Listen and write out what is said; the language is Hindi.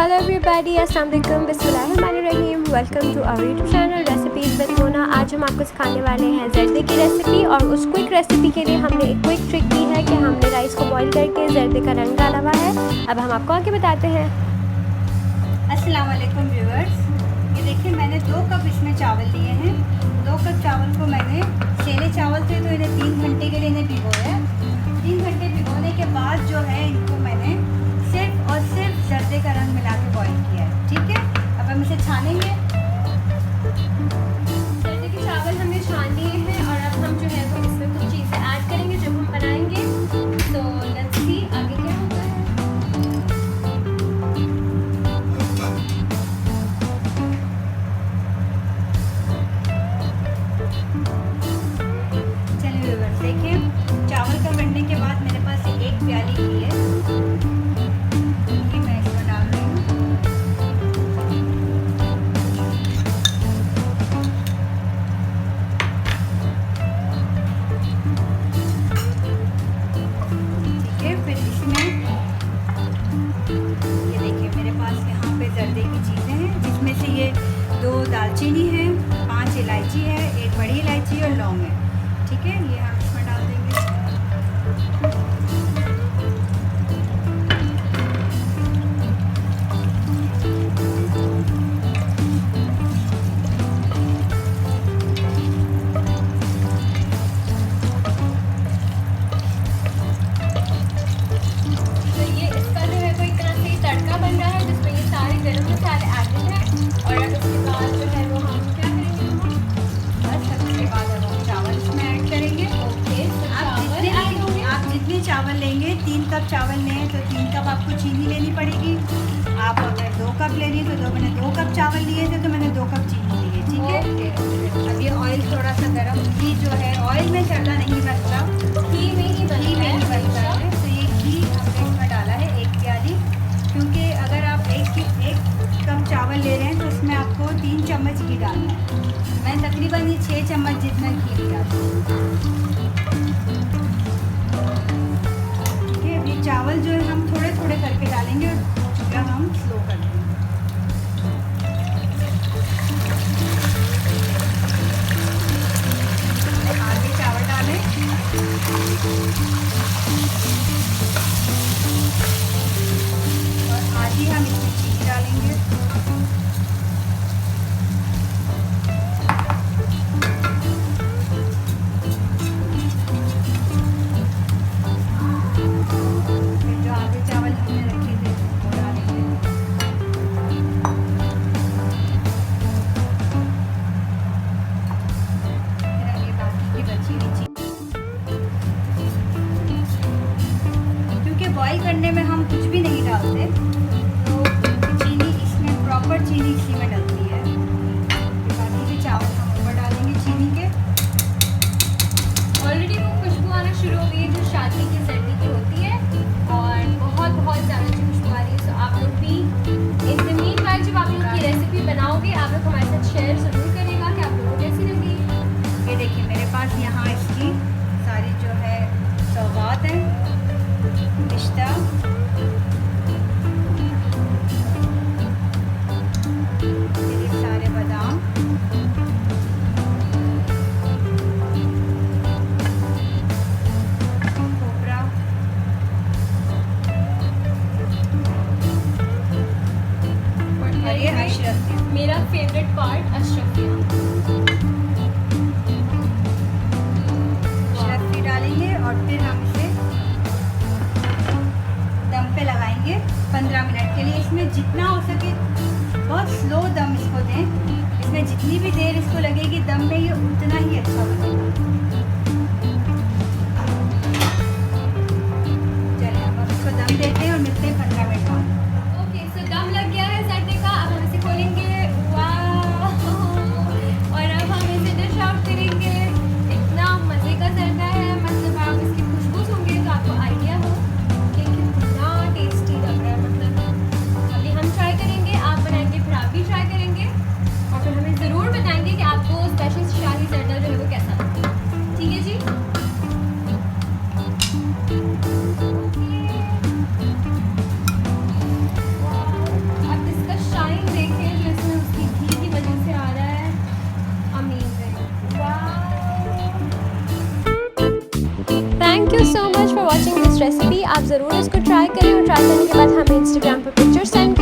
हेलो एवरीबॉडी, अस्सलाम वालेकुम, बिस्मिल्लाहिर्रहमानिर्रहीम। Welcome to our YouTube channel recipes with Mona. आज हम आपको सिखाने वाले हैं जर्दे की रेसिपी। और उस क्विक रेसिपी के लिए हमने एक क्विक ट्रिक की है कि हमने राइस को बॉईल करके जर्दे का रंग डाला हुआ है। अब हम आपको आगे बताते हैं। अस्सलाम वालेकुम व्यूअर्स, ये देखिए मैंने 2 कप इसमें चावल लिए हैं। 2 कप चावल को मैंने सेले चावल थे तो इन्हें 3 घंटे के लिए इन्हें भिगोया। 3 घंटे भिगोने के बाद जो है इनको मैंने सिर्फ और सिर्फ जर्दे का रंग मिला के बॉईल किया है। ठीक है, अब हम इसे छानेंगे। जर्दे के चावल हमने छान लिए हैं और अब हम जो है वो इसमें कुछ चीज़ें ऐड करेंगे जब हम बनाएंगे। तो लेट्स सी आगे क्या होता है। चलिए व्यूअर्स देखें, चावल का बनने के बाद मेरे पास एक प्याली की है, ये मैं इसमें डाल रही हूँ। ठीक है, फिर इसमें ये देखिए मेरे पास यहाँ पे जर्दे की चीज़ें हैं, जिसमें से ये 2 दालचीनी है, 5 इलायची है, 1 बड़ी इलायची और लौंग है। ठीक है, ये हम इसमें डाल देंगे। तो ये इसका जो है कोई तरह से तड़का बन रहा है जिसमें ये सारे गरम मसाले एडेड हैं। और अब इसके बाद जो है वो हम क्या करेंगे, बस सबके बाद अब हम चावल इसमें ऐड करेंगे। ओके, आप जितने चावल लेंगे, 3 कप चावल लें तो 3 कप आपको चीनी लेनी पड़ेगी। आप अगर 2 कप लेनी तो मैंने 2 कप चावल लिए थे तो मैंने 2 कप चीनी ली है। ठीक है, अब ये ऑयल थोड़ा सा गर्म, घी जो है ऑयल में जर्दा नहीं बनता, घी में ही घी में ही बनता है। तो ये घी हमने इसमें डाला है 1 प्याली, क्योंकि अगर आप एक कप चावल ले रहे हैं तो इसमें आपको 3 चम्मच घी डालना है। मैं तकरीबन ये 6 चम्मच जितना घी लिया। ठीक है, ये चावल जो है हम थोड़े थोड़े करके डालेंगे और चूल्हा हम स्लो कर देंगे। आगे चावल डालें और आधी हम इसमें चीनी डालेंगे। फिर जो आधे चावल हमने रखे थे वो डालेंगे। फिर ये बाकी की बची हुई चीनी, क्योंकि बॉईल करने में हम कुछ भी नहीं डालते तो चीनी इसमें प्रॉपर चीनी इसी में डलती है। फिर बाकी के चावल हम ऊपर डालेंगे चीनी के। ऑलरेडी वो खुशबू आना शुरू हो गई है जो शादी की सर्दी की होती है और बहुत बहुत ज़्यादा अच्छी खुशबू आ रही है। सो आप लोग भी इन द मीनवाइल जब आप लोग की रेसिपी बनाओगे आप लोग हमारे साथ शेयर ज़रूर करेगा कि आप लोगों को कैसी लगी। ये देखिए मेरे पास यहाँ इसकी सारी जो है सौगात है, पिस्ता, फिर ये सारे बादाम, खोपरा, और ये अशरफियाँ। मेरा फेवरेट पार्ट अशरफियाँ। अशरफी डालेंगे और फिर हम इसे दम पे लगाएंगे 15 मिनट के लिए। इसमें जितना हो सके बहुत स्लो दम इसको दें। इसमें जितनी भी देर इसको लगेगी दम में ये उतना ही अच्छा बनेगा। चलिए अब हम इसको दम देते हैं और मिलते हैं 15 मिनट बाद। ओके, सो दम लग गया है जर्दे का। अब हम इसे खोलेंगे। वाह, और अब हम इसे डिश आउट करेंगे। इतना मज़े का जर्दा है, मतलब आप इसकी खुशबू सूंघेंगे तो आपको आइडिया हो कि कितना टेस्टी लग रहा है। मतलब अभी हम ट्राई करेंगे, आप बनाएंगे, फिर आप भी ट्राई करेंगे और फिर हमें ज़रूर बताएंगे कि आपको स्पेशल शाही जर्दा जो है वो कैसा लगा। ठीक है जी। Watching this recipe. आप ज़रूर इसको ट्राई करें और ट्राई करने के बाद हमें इंस्टाग्राम पर पिक्चर सेंड